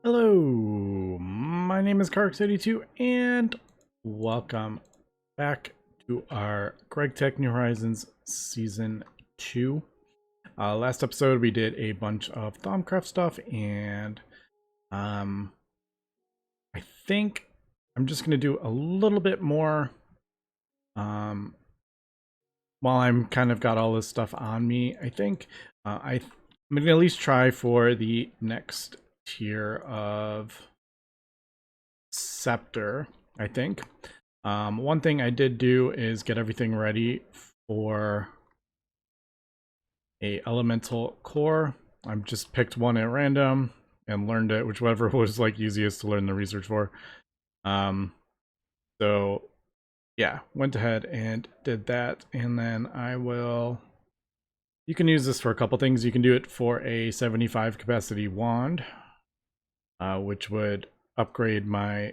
Hello, my name is Carx82 and welcome back to our GregTech New Horizons Season 2. Last episode we did a bunch of Thaumcraft stuff and I think I'm just going to do a little bit more while I'm kind of got all this stuff on me. I think I'm going to at least try for the next tier of Scepter, I think. One thing I did do is get everything ready for a elemental core. I just picked one at random and learned it, whichever was like easiest to learn the research for. So yeah, went ahead and did that, and then you can use this for a couple things. You can do it for a 75 capacity wand, which would upgrade my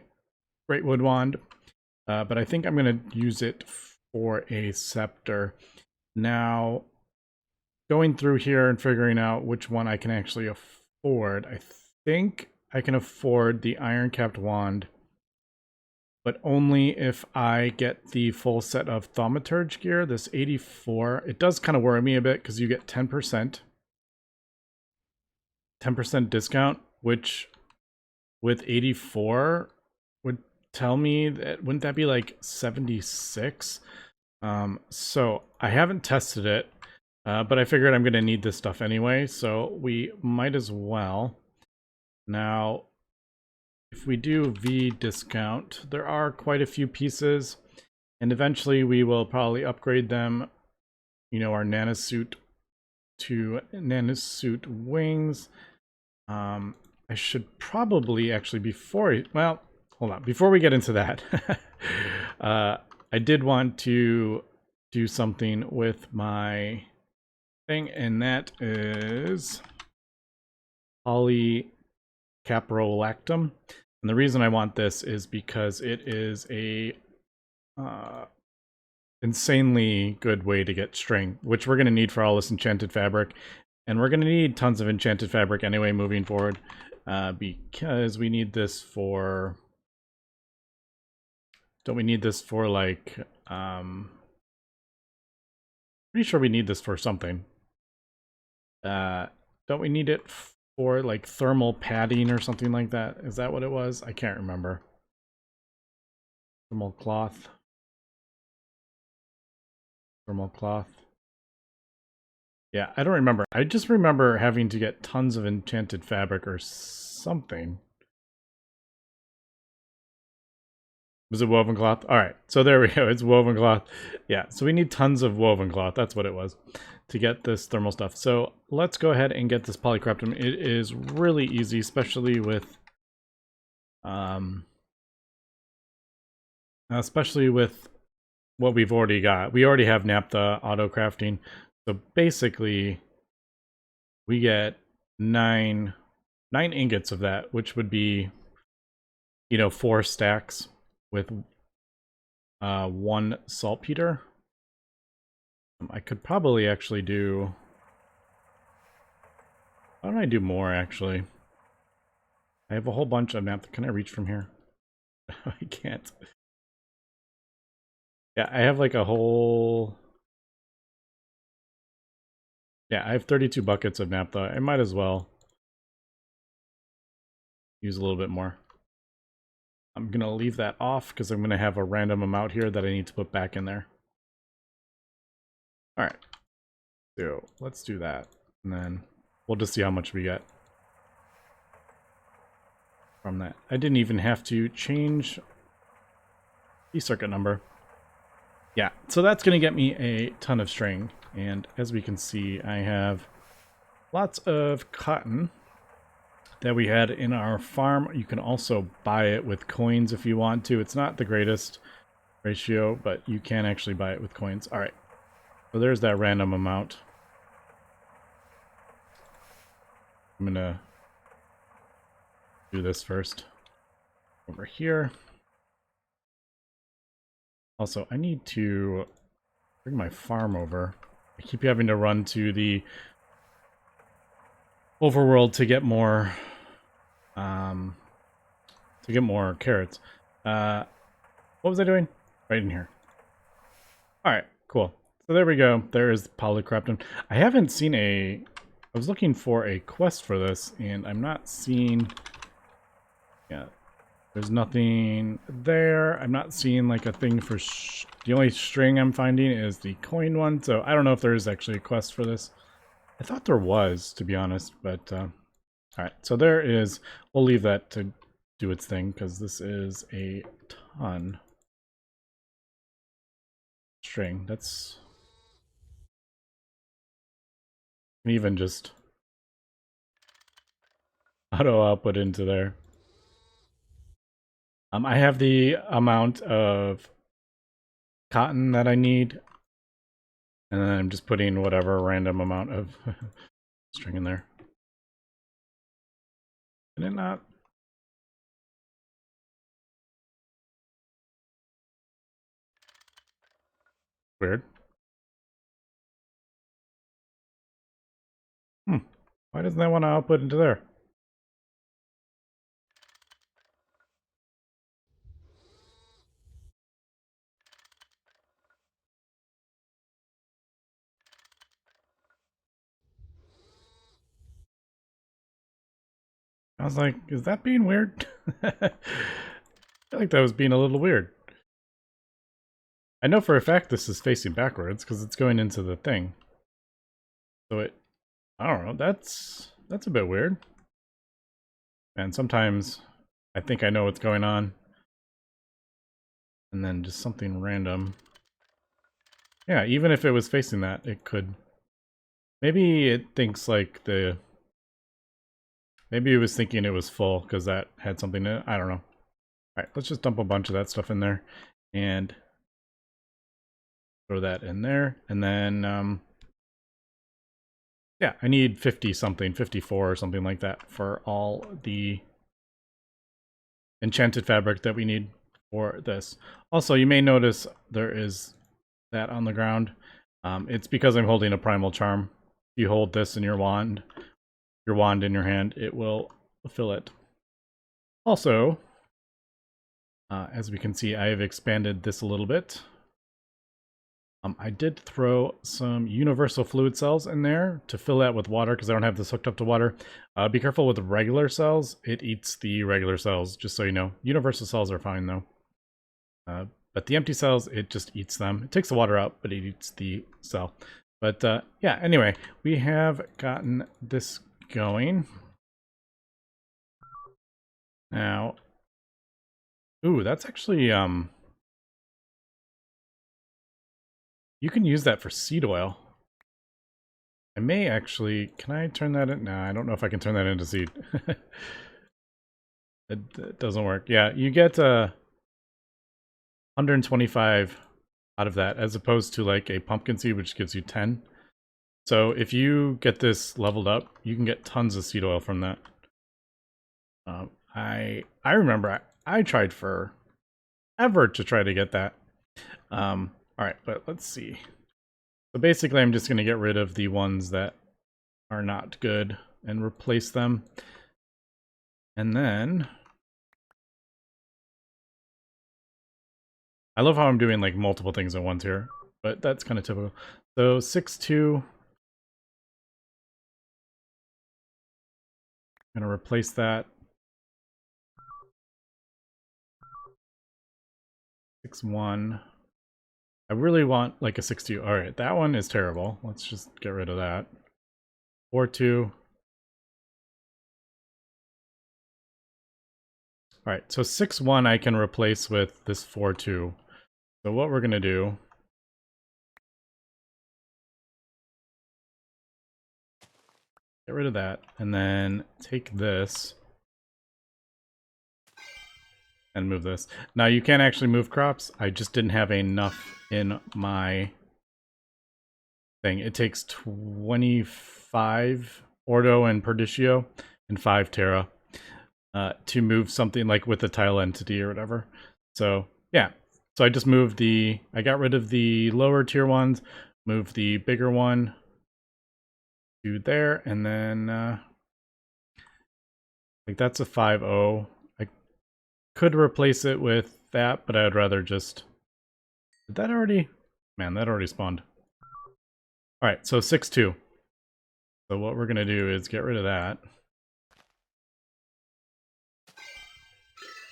Great Wood Wand, but I think I'm going to use it for a scepter. Now, going through here and figuring out which one I can actually afford, I think I can afford the iron-capped wand, but only if I get the full set of Thaumaturge gear, this 84. It does kind of worry me a bit because you get 10% discount, which with 84 would tell me that, wouldn't that be like 76? So I haven't tested it, but I figured I'm going to need this stuff anyway, so we might as well. Now, if we do V discount, there are quite a few pieces, and eventually we will probably upgrade them, you know, our nanosuit to nanosuit wings. I should probably actually, well, hold on, before we get into that, I did want to do something with my thing, and that is Polycaprolactum. And the reason I want this is because it is a insanely good way to get string, which we're going to need for all this enchanted fabric. And we're going to need tons of enchanted fabric anyway moving forward, because we need this for... Don't we need this for, like, pretty sure we need this for something. Don't we need it for, like, thermal padding or something like that? Is that what it was? I can't remember. Thermal cloth. Thermal cloth. Yeah, I don't remember. I just remember having to get tons of enchanted fabric or something. Was it woven cloth? All right, so there we go. It's woven cloth. Yeah, so we need tons of woven cloth. That's what it was to get this thermal stuff. So let's go ahead and get this Polycaprolactum. It is really easy, especially with what we've already got. We already have naphtha auto crafting. So basically, we get nine ingots of that, which would be, you know, 4 stacks with 1 saltpeter. I could probably actually do... Why don't I do more, actually? I have a whole bunch of naphtha. Can I reach from here? I can't. Yeah, I have like a whole... Yeah, I have 32 buckets of naphtha. I might as well use a little bit more. I'm going to leave that off because I'm going to have a random amount here that I need to put back in there. Alright. So, let's do that. And then we'll just see how much we get from that. I didn't even have to change the circuit number. Yeah, so that's going to get me a ton of string. And as we can see, I have lots of cotton that we had in our farm. You can also buy it with coins if you want to. It's not the greatest ratio, but you can actually buy it with coins. All right, so there's that random amount. I'm gonna do this first over here. Also, I need to bring my farm over. I keep having to run to the overworld to get more to get more carrots. What was I doing? Right in here. All right, cool. So there we go. There is Polycaprolactum. I haven't seen a... I was looking for a quest for this, and I'm not seeing... Yeah, there's nothing there. I'm not seeing like a thing for... The only string I'm finding is the coin one, so I don't know if there is actually a quest for this. I thought there was, to be honest, but... Alright, so there is... We'll leave that to do its thing, because this is a ton. String, that's... Even just... auto output into there. I have the amount of cotton that I need, and then I'm just putting whatever random amount of string in there. Can it not? Weird. Why doesn't that want to output into there? I was like, is that being weird? I feel like that was being a little weird. I know for a fact this is facing backwards because it's going into the thing. So it, I don't know, that's a bit weird. And sometimes I think I know what's going on. And then just something random. Yeah, even if it was facing that, it could... Maybe it thinks like the... Maybe it was thinking it was full because that had something in it. I don't know. Alright, let's just dump a bunch of that stuff in there. And throw that in there. And then, yeah, I need 50 something, 54 or something like that for all the enchanted fabric that we need for this. Also, you may notice there is that on the ground. It's because I'm holding a primal charm. If you hold this in your wand in your hand, it will fill it. Also, as we can see, I have expanded this a little bit. I did throw some universal fluid cells in there to fill that with water because I don't have this hooked up to water. Be careful with regular cells. It eats the regular cells, just so you know. Universal cells are fine, though. But the empty cells, it just eats them. It takes the water out, but it eats the cell. But yeah, anyway, we have gotten this going. Now, ooh, that's actually, you can use that for seed oil. I may actually, can I turn that in? Nah, I don't know if I can turn that into seed. It doesn't work. Yeah, you get 125 out of that, as opposed to like a pumpkin seed, which gives you 10. So if you get this leveled up, you can get tons of seed oil from that. I remember I tried for ever to try to get that. All right, but let's see. So basically, I'm just going to get rid of the ones that are not good and replace them. And then I love how I'm doing like multiple things at once here, but that's kind of typical. So 6-2. I'm going to replace that. 6-1. I really want like a 6-2. All right, that one is terrible. Let's just get rid of that. 4-2. All right, so 6-1 I can replace with this 4-2. So what we're going to do... Get rid of that, and then take this and move this. Now you can actually move crops. I just didn't have enough in my thing. It takes 25 Ordo and Perditio and 5 Terra to move something like with the tile entity or whatever. So yeah, so I just moved I got rid of the lower tier ones, moved the bigger one to there, and then Like that's a 5-0. I could replace it with that, but I'd rather just... Did that already? Man, that already spawned. Alright, so 6-2. So what we're going to do is get rid of that.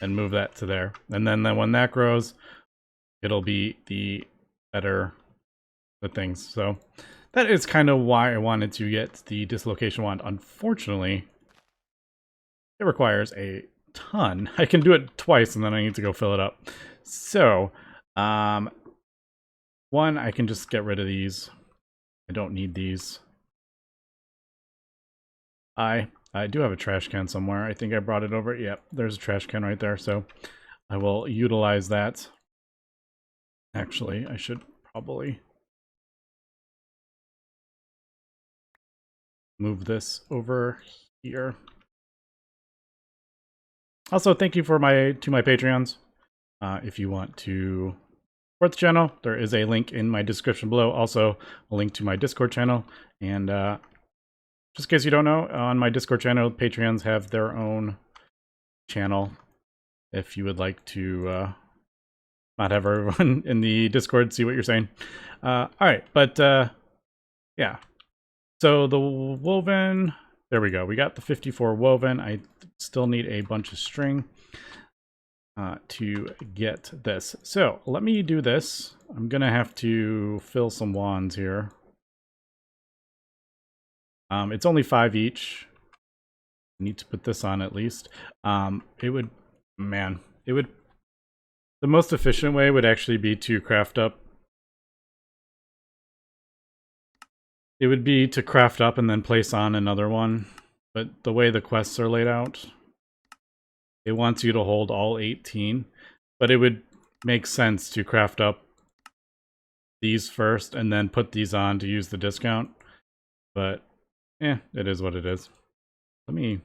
And move that to there. And then when that grows, it'll be the better the things. So that is kind of why I wanted to get the dislocation wand. Unfortunately, it requires a ton. I can do it twice and then I need to go fill it up. So, one, I can just get rid of these. I don't need these. I do have a trash can somewhere. I think I brought it over. Yep, there's a trash can right there. So I will utilize that. Actually, I should probably move this over here. Also, thank you to my Patreons. If you want to support the channel, there is a link in my description below. Also, a link to my Discord channel. And just in case you don't know, on my Discord channel, Patreons have their own channel. If you would like to not have everyone in the Discord see what you're saying. All right, but yeah. So the woven, there we go. We got the 54 woven. I still need a bunch of string to get this. So let me do this. I'm gonna have to fill some wands here. It's only 5 each. I need to put this on at least. It would, the most efficient way would actually be to craft up. It would be to craft up and then place on another one. But the way the quests are laid out, it wants you to hold all 18. But it would make sense to craft up these first and then put these on to use the discount. But it is what it is. Let me see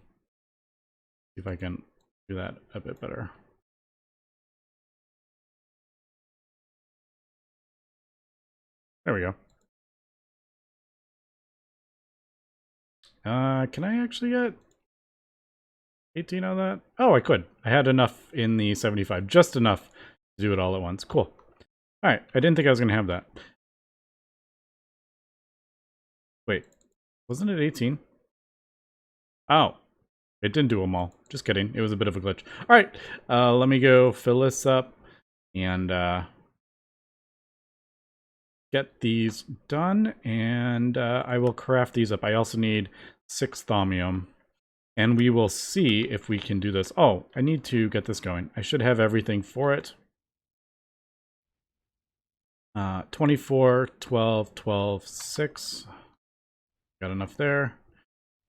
if I can do that a bit better. There we go. Can I actually get 18 on that? Oh, I could. I had enough in the 75. Just enough to do it all at once. Cool. Alright, I didn't think I was going to have that. Wait, wasn't it 18? Oh, it didn't do them all. Just kidding. It was a bit of a glitch. Alright, let me go fill this up and get these done. And I will craft these up. I also need 6 Thomium. And we will see if we can do this. Oh, I need to get this going. I should have everything for it. 24, 12, 12, 6. Got enough there.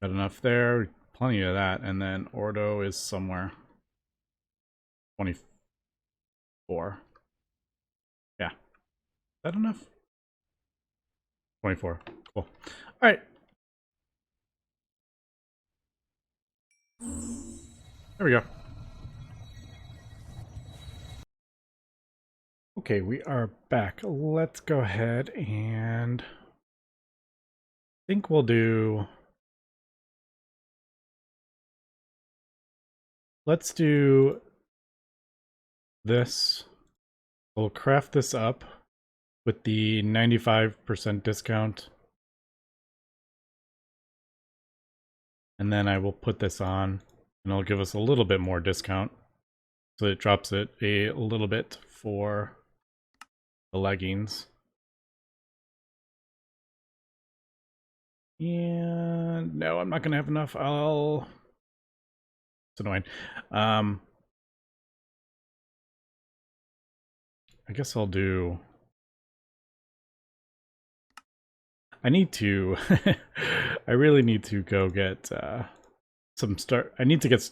Got enough there. Plenty of that. And then Ordo is somewhere. 24. Yeah. Is that enough? 24. Cool. All right. There we go. Okay, we are back. Let's go ahead and I think we'll do... Let's do this. We'll craft this up with the 95% discount. And then I will put this on and it'll give us a little bit more discount. So it drops it a little bit for the leggings. And no, I'm not gonna have enough. It's annoying. I guess I'll do... I need to... I really need to go get some start... I need to get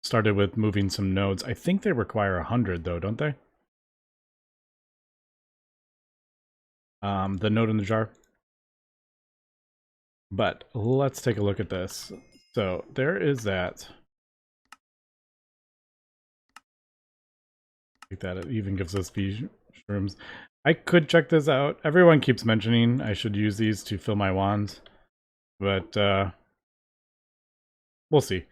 started with moving some nodes. I think they require 100 though, don't they? The node in the jar. But let's take a look at this. So there is that. Like that, it even gives us V shrooms. I could check this out. Everyone keeps mentioning I should use these to fill my wands, but we'll see.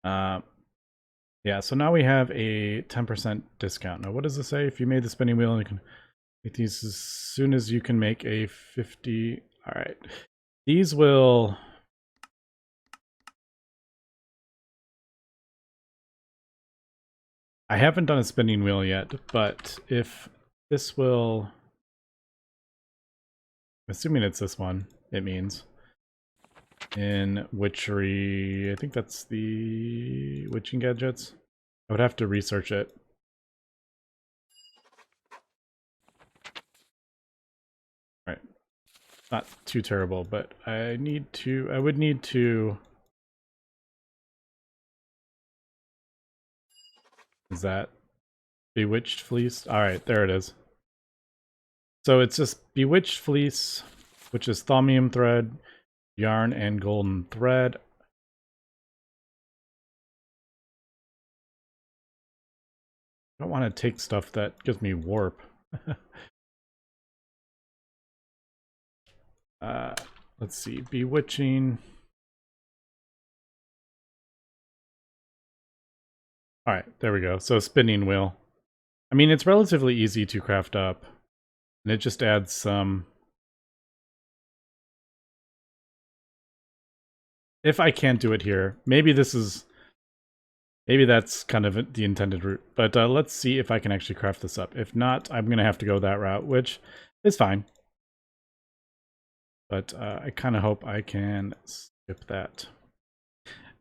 Yeah, so now we have a 10% discount. Now, what does it say? If you made the spinning wheel, you can make these as soon as you can make a 50. All right. These will... I haven't done a spinning wheel yet, but if this will... Assuming it's this one, it means. In witchery... I think that's the witching gadgets. I would have to research it. Right. Not too terrible, but I would need to... Is that Bewitched Fleece? Alright, there it is. So it's just Bewitched Fleece, which is Thomium thread, yarn, and golden thread. I don't want to take stuff that gives me warp. Let's see, Bewitching. Alright, there we go. So spinning wheel. I mean, it's relatively easy to craft up. And it just adds some... If I can't do it here, maybe this is... Maybe that's kind of the intended route. But let's see if I can actually craft this up. If not, I'm going to have to go that route, which is fine. But I kind of hope I can skip that.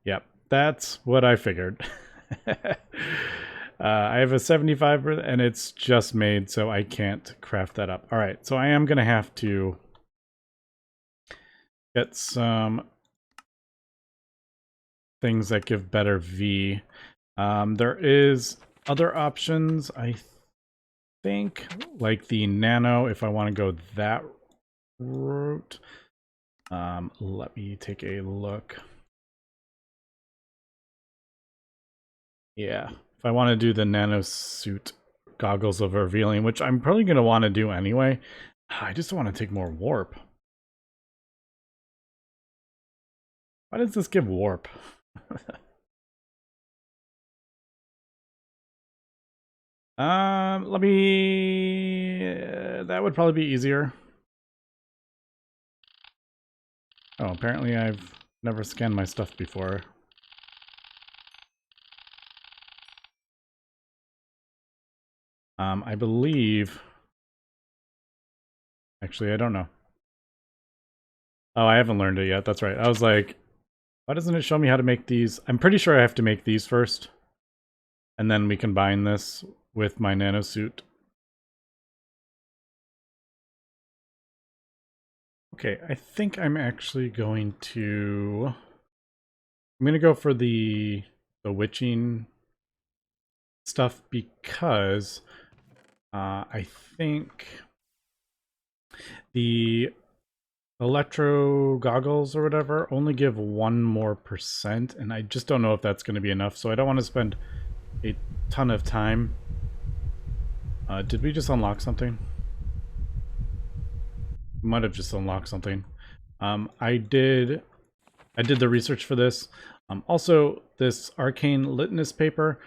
Yep, that's what I figured. I have a 75% and it's just made, so I can't craft that up. All right, so I am going to have to get some things that give better V. There is other options, I think, like the nano, if I want to go that route. Let me take a look. Yeah, if I want to do the nano suit goggles of revealing, which I'm probably going to want to do anyway, I just want to take more warp. Why does this give warp? Let me... that would probably be easier. Oh, apparently I've never scanned my stuff before. I believe... Actually, I don't know. Oh, I haven't learned it yet. That's right. I was like, why doesn't it show me how to make these? I'm pretty sure I have to make these first. And then we combine this with my nanosuit. Okay, I think I'm actually going to... I'm going to go for the witching stuff because I think the electro goggles or whatever only give 1% more, and I just don't know if that's going to be enough, so I don't want to spend a ton of time. Did we just unlock something? We might have just unlocked something. I did the research for this. Also, this Arcane Litmus paper,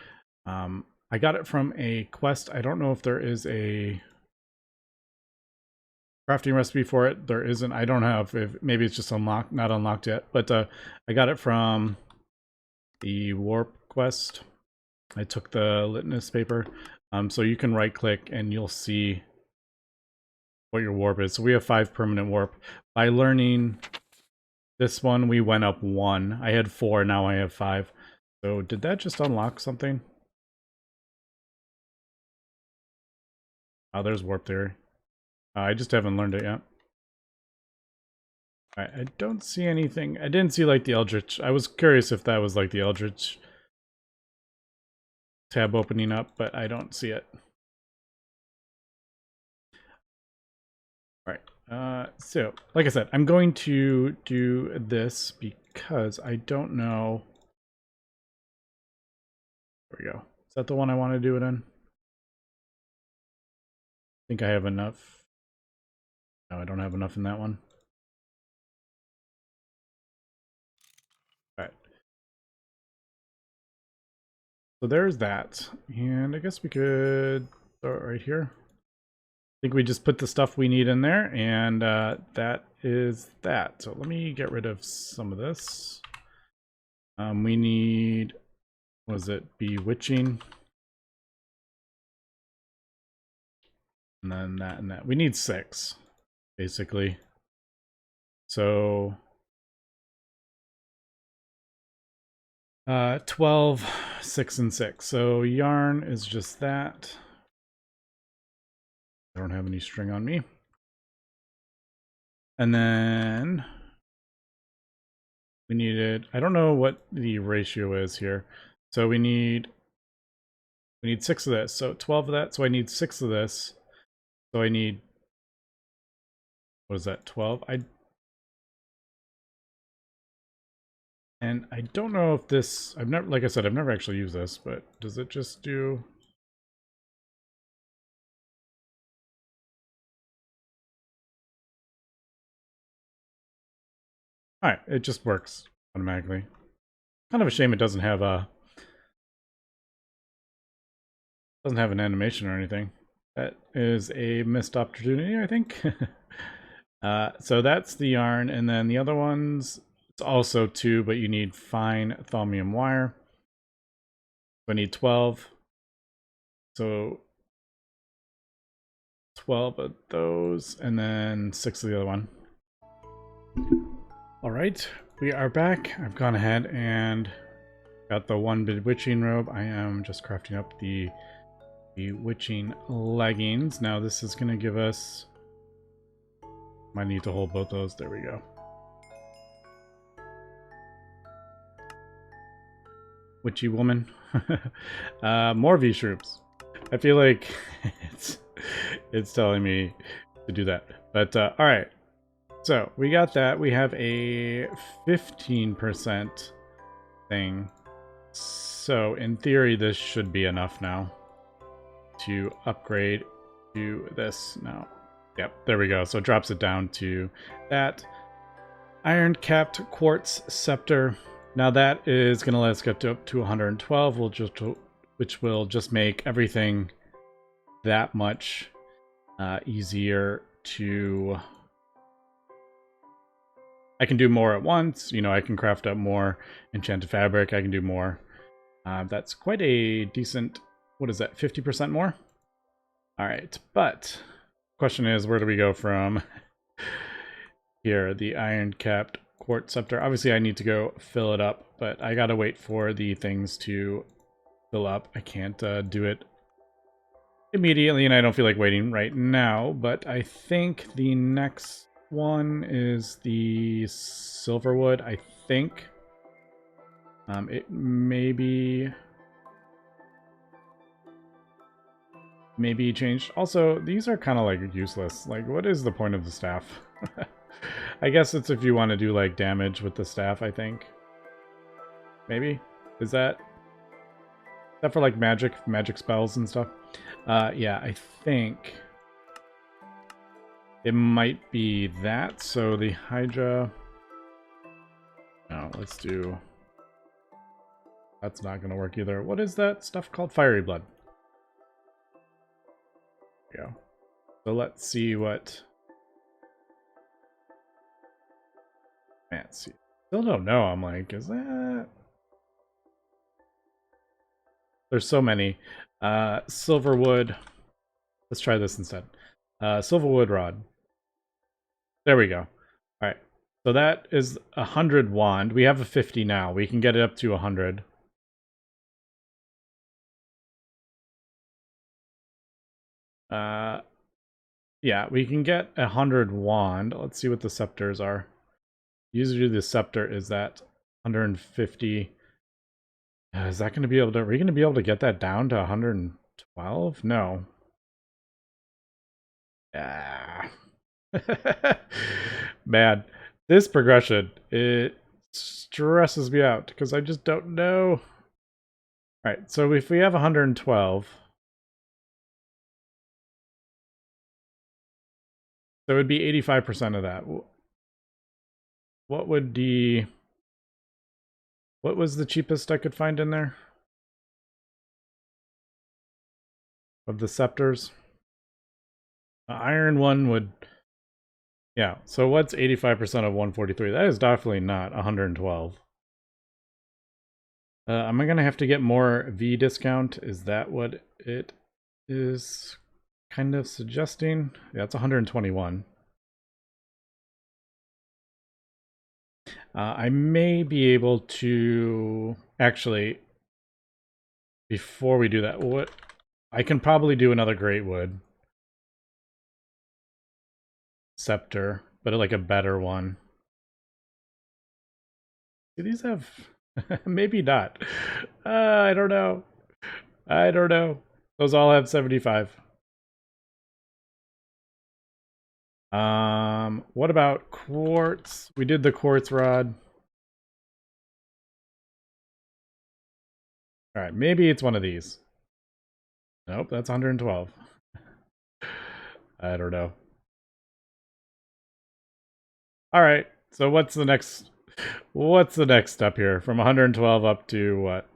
I got it from a quest. I don't know if there is a crafting recipe for it. There isn't. I don't have. If maybe it's just unlocked, not unlocked yet. But I got it from the warp quest. I took the Litmus paper, so you can right click and you'll see what your warp is. So we have 5 permanent warp. By learning this one, we went up 1. I had 4, now I have 5. So did that just unlock something? Oh, there's warp theory. I just haven't learned it yet. Alright, I don't see anything. I didn't see like the Eldritch. I was curious if that was like the Eldritch tab opening up, but I don't see it. Alright, so like I said, I'm going to do this because I don't know. There we go. Is that the one I want to do it in? I think I have enough. No, I don't have enough in that one. Alright. So there's that. And I guess we could start right here. I think we just put the stuff we need in there, and that is that. So let me get rid of some of this. We need, what was it, bewitching? And then that and that. We need 6, basically. So 12, 6, and 6. So yarn is just that. I don't have any string on me. And then we needed, I don't know what the ratio is here. So we need 6 of this. So 12 of that. So I need 6 of this. So I need, what is that, 12? And I don't know if this, I've never, like I said, I've never actually used this, but does it just do? All right, it just works automatically. Kind of a shame it doesn't have an animation or anything. That is a missed opportunity, I think. So that's the yarn, and then the other ones, it's also 2, but you need fine Thomium wire. So I need 12. So 12 of those, and then 6 of the other one. All right, we are back. I've gone ahead and got the 1 bewitching robe. I am just crafting up the bewitching leggings. Now this is going to give us, might need to hold both those. There we go. Witchy woman. More V-shrooms. I feel like it's telling me to do that. But all right. So we got that. We have a 15% thing. So in theory, this should be enough now to upgrade to this now. Yep, there we go. So it drops it down to that. Iron capped quartz scepter. Now that is going to let us get up to 112, which will just make everything that much easier to... I can do more at once. You know, I can craft up more enchanted fabric. I can do more. That's quite a decent, what is that, 50% more? All right, but question is, where do we go from here? The iron-capped quartz scepter. Obviously, I need to go fill it up, but I gotta wait for the things to fill up. I can't do it immediately, and I don't feel like waiting right now, but I think the next one is the silverwood, I think. It may be changed. Also, these are kind of like useless. Like, what is the point of the staff? I guess it's if you want to do like damage with the staff, I think. Maybe? Is that for like magic spells and stuff? Yeah, I think it might be that. So the Hydra... No, let's do... That's not going to work either. What is that stuff called? Fiery Blood. There we go. So let's see what... Fancy. Still don't know. I'm like, is that... There's so many. Silverwood. Let's try this instead. Silverwood rod. There we go. All right. So that is 100 wand. We have a 50 now. We can get it up to 100. Yeah, we can get 100 wand. Let's see what the scepters are. Usually the scepter is that 150. Is that going to be able to... Are we going to be able to get that down to 112? No. Ah. Man, this progression, it stresses me out because I just don't know. All right, so if we have 112, so it would be 85% of that. What would the... What was the cheapest I could find in there? of the scepters. The iron one would, yeah. So what's 85% of 143? That is definitely not 112. Am I gonna have to get more V discount? Is that what it is kind of suggesting? Yeah, it's 121. I may be able to actually, before we do that, what I can probably do another great wood scepter, but like a better one. Do these have maybe not? I don't know. I don't know. Those all have 75. What about quartz? We did the quartz rod. All right, maybe it's one of these. Nope, that's 112. I don't know. All right, so what's the next step here from 112 up to what?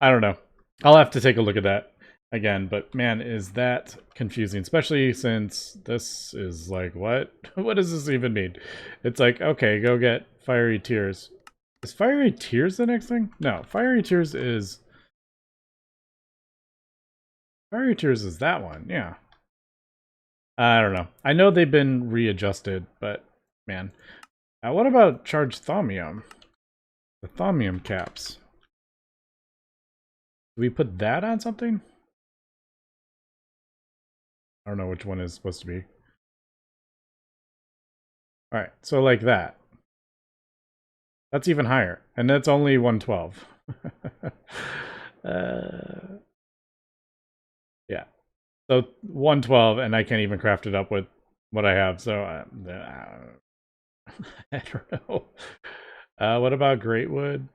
I don't know. I'll have to take a look at that again, but man, is that confusing, especially since this is like, what? What does this even mean? It's like, okay, go get Fiery Tears. Is Fiery Tears the next thing? No, Fiery Tears is that one, yeah. I don't know. I know they've been readjusted, but man. What about charged Thomium? The Thomium caps. Do we put that on something? I don't know which one is supposed to be. Alright, so like that. That's even higher. And that's only 112. Yeah. So 112, and I can't even craft it up with what I have, so I don't know. What about great wood?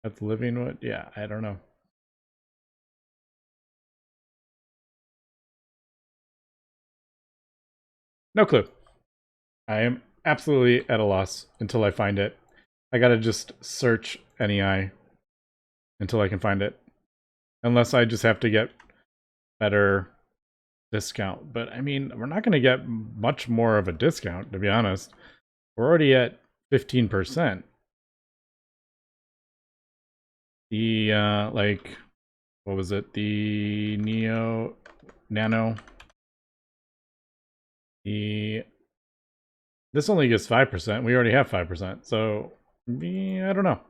That's living wood? Yeah, I don't know. No clue. I am absolutely at a loss until I find it. I gotta just search NEI until I can find it. Unless I just have to get better discount. But I mean, we're not gonna get much more of a discount, to be honest. We're already at 15%. The like, what was it? The Nano. This only gives 5%. We already have 5%. So I don't know.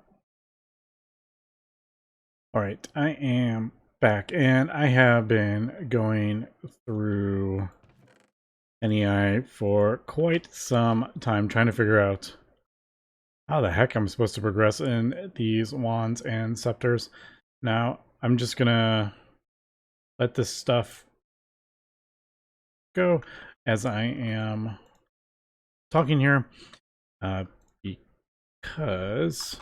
All right, I am back, and I have been going through NEI for quite some time, trying to figure out how the heck I'm supposed to progress in these wands and scepters. Now, I'm just gonna let this stuff go as I am talking here, because,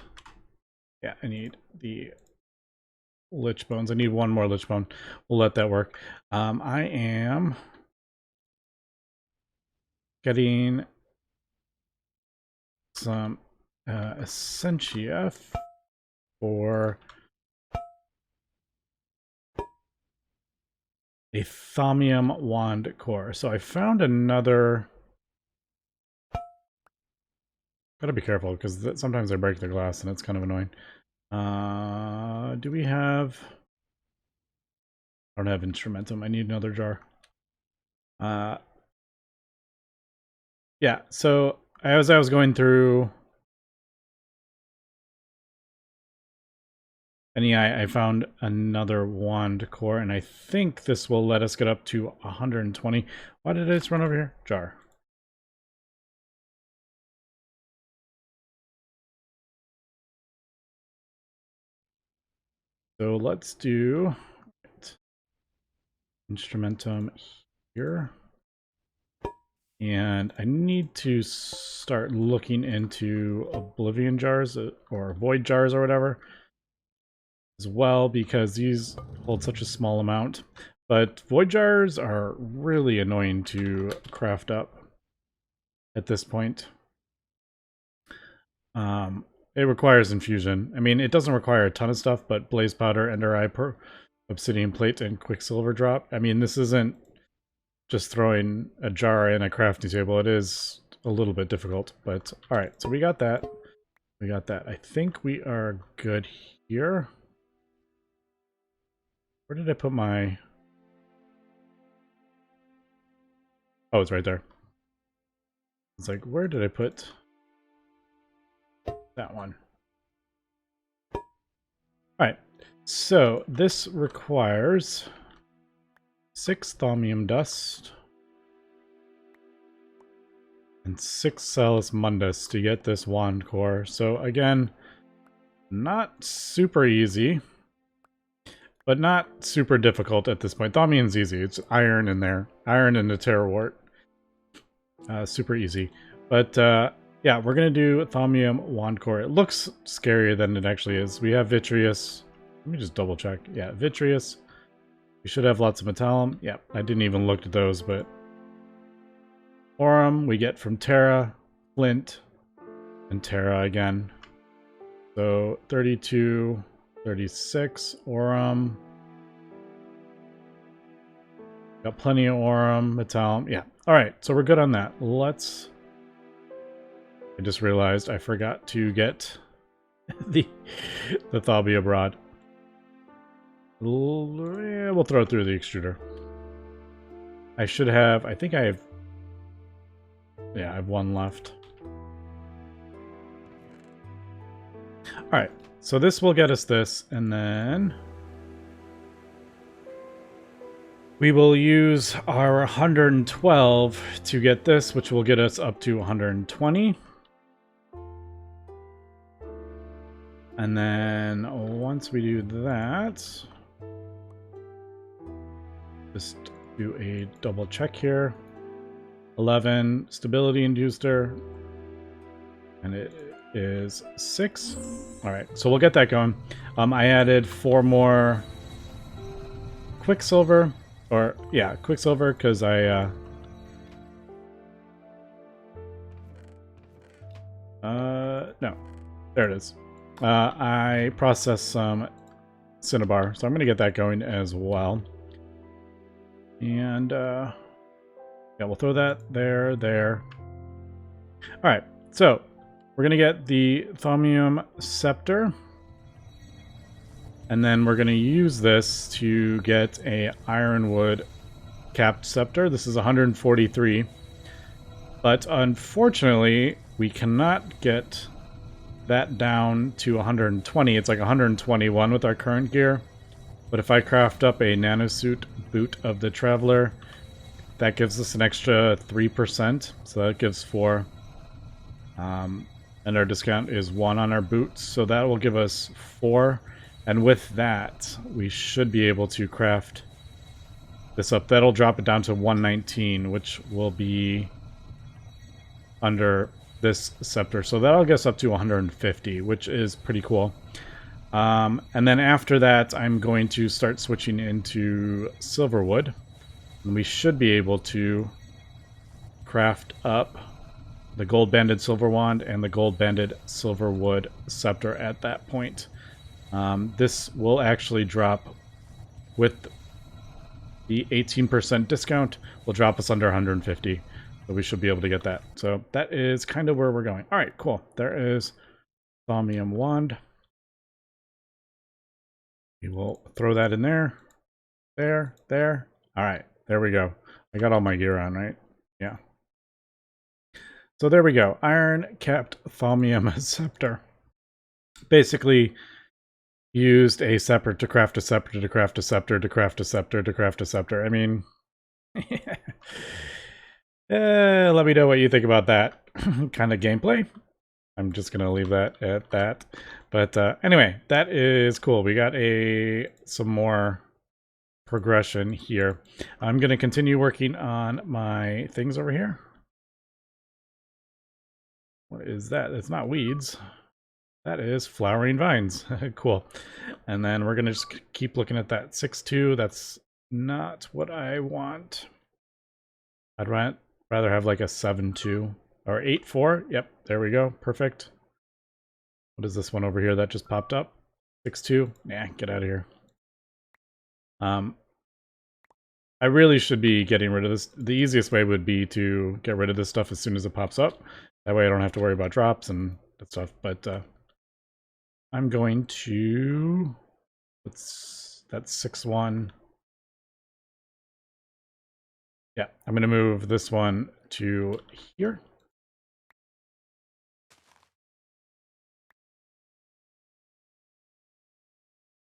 yeah, I need the lich bones. I need one more lich bone. We'll let that work. I am getting some essentia for a Thomium wand core. So I found another. Gotta be careful because sometimes I break the glass and it's kind of annoying. Do we have? I don't have instrumentum. I need another jar. Yeah. So as I was going through NEI, I found another wand core, and I think this will let us get up to 120. Why did I just run over here? Jar. So let's do instrumentum here. And I need to start looking into oblivion jars or void jars or whatever as well, because these hold such a small amount. But void jars are really annoying to craft up at this point. It requires infusion. I mean, it doesn't require a ton of stuff, but blaze powder, ender eye, obsidian plate and quicksilver drop. I mean, this isn't just throwing a jar in a crafting table. It is a little bit difficult, but all right. So we got that. We got that. I think we are good here. Where did I put my... Oh, it's right there. It's like, where did I put that one? All right. So this requires 6 Thomium dust and 6 Salus Mundus to get this wand core. So again, not super easy, but not super difficult at this point. Thomium's easy. It's iron in there. Iron and the Terra Wart. Super easy. But yeah, we're going to do Thomium wand core. It looks scarier than it actually is. We have Vitreous. Let me just double check. Yeah, Vitreous. We should have lots of Metallum. Yeah, I didn't even look at those, but... Aurum we get from Terra, Flint, and Terra again. So 32, 36, Aurum. Got plenty of Aurum, Metallum. Yeah, alright, so we're good on that. Let's... I just realized I forgot to get the Thalbia Broad. We'll throw it through the extruder. I should have... I think I have... Yeah, I have one left. Alright, so this will get us this, and then... we will use our 112 to get this, which will get us up to 120. And then once we do that... just do a double check here. 11 stability inducer, and it is 6. All right, so we'll get that going. I added 4 more quicksilver, or yeah, quicksilver, because I no, there it is. I processed some cinnabar, so I'm gonna get that going as well. And yeah, we'll throw that there. All right, so we're going to get the Thomium Scepter. And then we're going to use this to get a ironwood capped scepter. This is 143. But unfortunately, we cannot get that down to 120. It's like 121 with our current gear. But if I craft up a nanosuit boot of the Traveler... that gives us an extra 3%, so that gives 4. And our discount is 1 on our boots, so that will give us 4. And with that, we should be able to craft this up. That'll drop it down to 119, which will be under this scepter. So that'll get us up to 150, which is pretty cool. And then after that, I'm going to start switching into Silverwood. And we should be able to craft up the gold banded silver wand and the gold banded silver wood scepter at that point. This will actually drop with the 18% discount, will drop us under 150. So we should be able to get that. So that is kind of where we're going. All right, cool. There is Thomium wand. We will throw that in there. There. All right. There we go. I got all my gear on, right? Yeah. So there we go. Iron capped Thomium scepter. Basically used a scepter to craft a scepter to craft a scepter to craft a scepter to craft a scepter. I mean, let me know what you think about that kind of gameplay. I'm just going to leave that at that. But anyway, that is cool. We got some more progression here. I'm going to continue working on my things over here. What is that? It's not weeds. That is flowering vines. Cool. And then we're going to just keep looking at that 6.2. That's not what I want. I'd rather have like a 7.2 or 8.4. Yep, there we go. Perfect. What is this one over here that just popped up? 6.2. Nah, get out of here. I really should be getting rid of this. The easiest way would be to get rid of this stuff as soon as it pops up. That way I don't have to worry about drops and that stuff. But I'm going to... that's 6-1. Yeah, I'm going to move this one to here.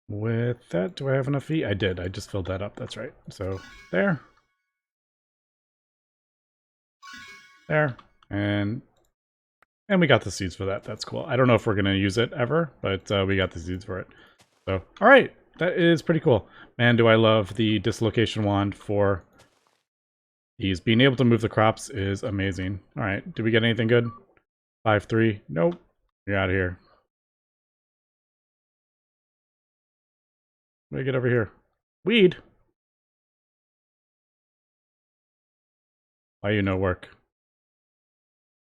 With that, do I have enough feet? I did. I just filled that up. That's right. So there. There. And we got the seeds for that. That's cool. I don't know if we're going to use it ever, but we got the seeds for it. So, all right. That is pretty cool. Man, do I love the dislocation wand for these. Being able to move the crops is amazing. All right. Did we get anything good? 5-3. Nope. You're out of here. Let me get over here. Weed. Why you no work?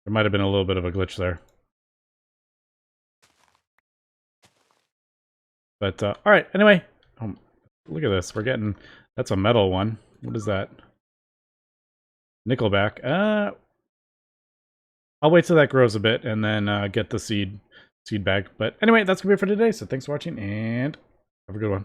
There might have been a little bit of a glitch there. But, all right. Anyway. Look at this. We're getting... That's a metal one. What is that? Nickelback. I'll wait till that grows a bit and then get the seed bag. But anyway, that's going to be it for today. So thanks for watching and have a good one.